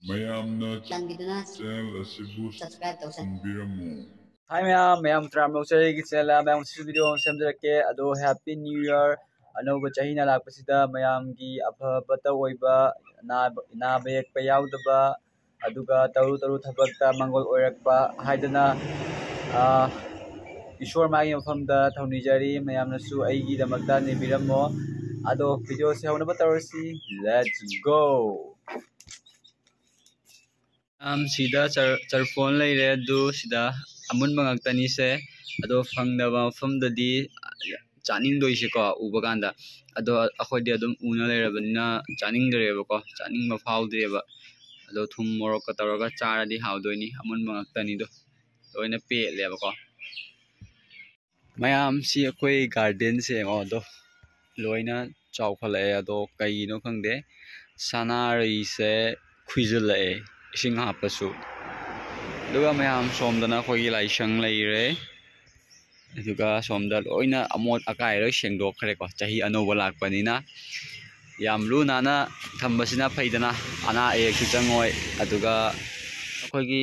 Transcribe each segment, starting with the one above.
mayamna channel asibu subscribe tausanbiramu. Hi ma'am tram loksay channel ma'am this video semjarake ado happy new year anoba chahi na lakpasida ma'am gi afabata oiba na bek payaudaba aduga taru thabakta mangol oirakpa haidana ishwar magi mafamda thaunijari ma'am nasu aigi damakta nibiramo ado video se haunaba tarasi let's go sida charphone leire du sida amun mangak se ado fangdaba mafamdadi chaning doise ko ubaganda ado akhodi adum una leirabanina chaning dereba ko chaning mafaudreba ado thum morok ka taraga charadi hawdoini amun mangak tani do loina pe leba ko mayam si akoi garden se do loina chawphalae ado kaino khangde sanari se khuijulae ising hapasu duga mayam somdana khoi laisang leire aduga somda loina amot akai ro sengdok khare ko chahi anoba lakpanina yam lu nana thambasina phaidana ana e khichangoi aduga akhoi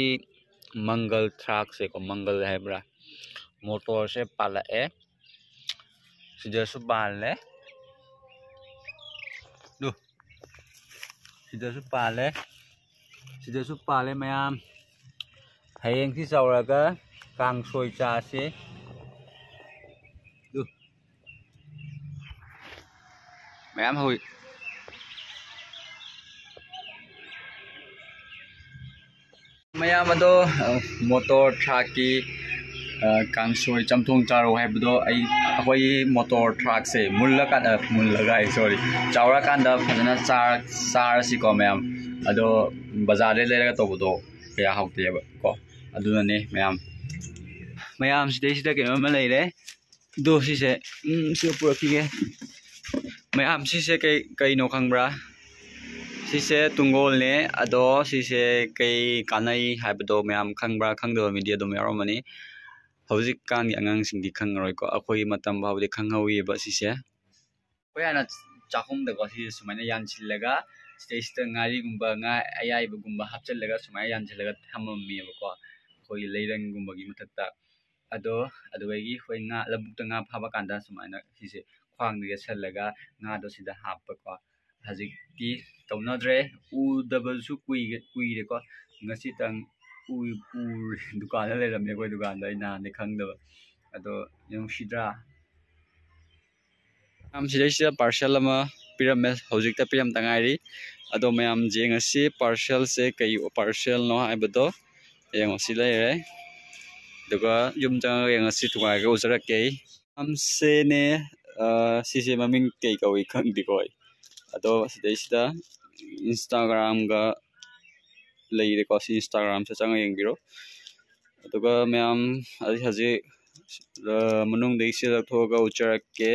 mangal truck se ko mangal haibra motor se pala e sida su balle du sida su pale mayam hayeng si sauraga kang soi cha se du mayam hoi mayam ado motor truck ki kang soi chamthong charo haibdo ai akoi motor truck se mullaga sorry chaura kanda phana char si ko mayam ado bazar le lera to bodo kaya hawte ko aduna ne mayam sida ke ma leire do si se si pura ki mayam si se kai no khangbra si se tungol ne ado si se kai kanai haibdo mayam khangbra khangdo media do yaro mani hauzik kan angang sing di khangroi ko akoi matam bawde khanghawi ba si se koyana chakhum da ko si sumaina yan chillaga stage ta ngari gumba nga ayai bu gumba hapchallaga sumaina yan chillaga thamammi ba ko koi leirang gumba gi mathakta ado gi hoi nga labuk ta nga phaba kanda sumaina si se khwang de sallaga nga do sida happa ko hazik ki taunadre u double su kui re ko ngasi tang dukan le ramne koi dukan da ina ne khangda ado yung sidra sida parcel ama pyramid hojik ta piram tangairi ado mayam jengasi parcel se kai parcel no aibado yang si leire duga yum jang yang si tunga ga usara ke se ne si se maming kai kawi khang di koi ado sida Instagram ga leire ko si Instagram sa chang yang biro aduga mayam haji manung dei se la thoga uchara ke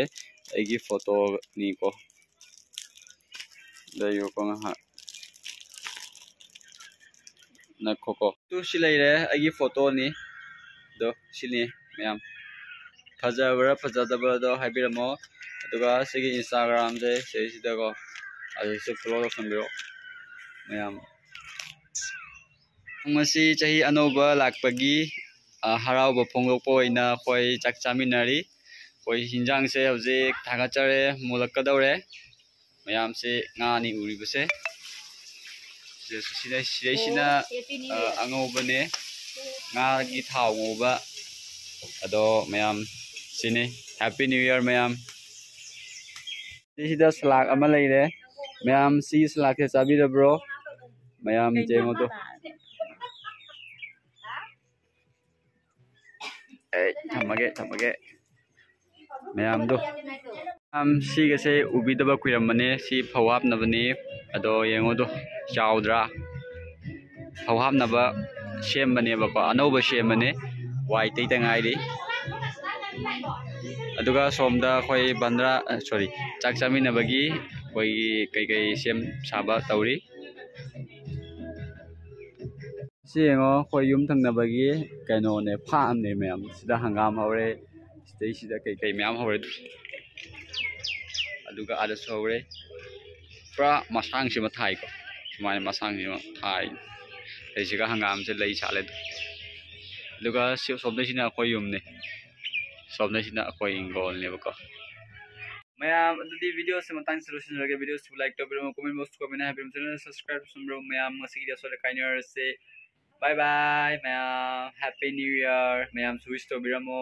aigi photo ni ko dayo ko ha na koko tu silaire aigi photo ni do sini mayam fajadabra do haibiramo aduga sigi Instagram je sida ko aji se follow sambiro mayam ngasi chahi anoba lakpagi harauba phonglokpa oina khoi chak chaminari koi hinjang se hojik thagachare mulakadore mayam se nga ni uribase sida angoba ne nga gi thau ngoba ado mayam sini happy new year mayam sida salak ama leire mayam si salak se sabira bro mayam jengo to thamage mayam do siga se ubidaba kuiramane si phawap nabani ado yengo do chaudra phawap naba sembane ba ko anoba sembane wai tei tangai ri aduga somda khoi bandra sorry chak chamina bagi koi kai sem saba tauri siengo khoi yum thangna bagi kaino ne pham ne mayam sida hangam hore sida kai mayam hore aduga ada sore pra masang sima thai ko ꯁꯨꯃꯥꯏꯅ ꯃꯁꯥꯡꯁꯤꯃ ꯊꯥꯏ ꯂꯩꯁꯤꯒ ꯍꯪꯒꯥꯝꯁꯦ ꯂꯩ ꯁꯥꯠꯂꯦ ꯑꯗꯨꯒ ꯁꯣꯝꯗꯁꯤꯅ ꯑꯩꯈꯣꯏ ꯌꯨꯝꯅꯤ ꯁꯣꯝꯗꯁꯤꯅ ꯑꯩꯈꯣꯏ ꯏꯪꯈꯣꯜꯅꯦꯕꯀꯣ ꯃꯌꯥꯝ ꯑꯗꯨꯗꯤ ꯚꯤꯗꯤꯑꯣꯁꯤ ꯃꯇꯥꯡꯁꯤ ꯂꯣꯏꯁꯤꯟꯖꯔꯒꯦ ꯚꯤꯗꯤꯑꯣꯁꯤꯕꯨ ꯂꯥꯏꯛ ꯇꯧꯕꯤꯔꯝꯃꯣ ꯀꯣꯃꯦꯟ ꯕꯣꯛꯁ ꯀꯣꯃꯦꯟ ꯍꯥꯏꯕꯤꯔꯝꯃꯣ ꯆꯦꯅꯦꯜ ꯁꯕꯁꯀ꯭ꯔꯥꯏꯕ ꯇꯧꯁꯟꯕꯤꯔꯝꯃꯣ ꯃꯌꯥꯝ ꯉꯁꯤꯒꯤꯗꯤ ꯑꯁꯣꯏꯗ ꯀꯥꯏꯅꯔꯁꯦ ꯕꯥꯏ ꯕꯥꯏ ꯃꯌꯥꯝ ꯍꯦꯄꯤ ꯅ꯭ꯌꯨ ꯏꯌꯔ ꯃꯌꯥꯝꯁꯨ ꯋꯤꯁ ꯇꯧꯕꯤꯔꯝꯃꯣ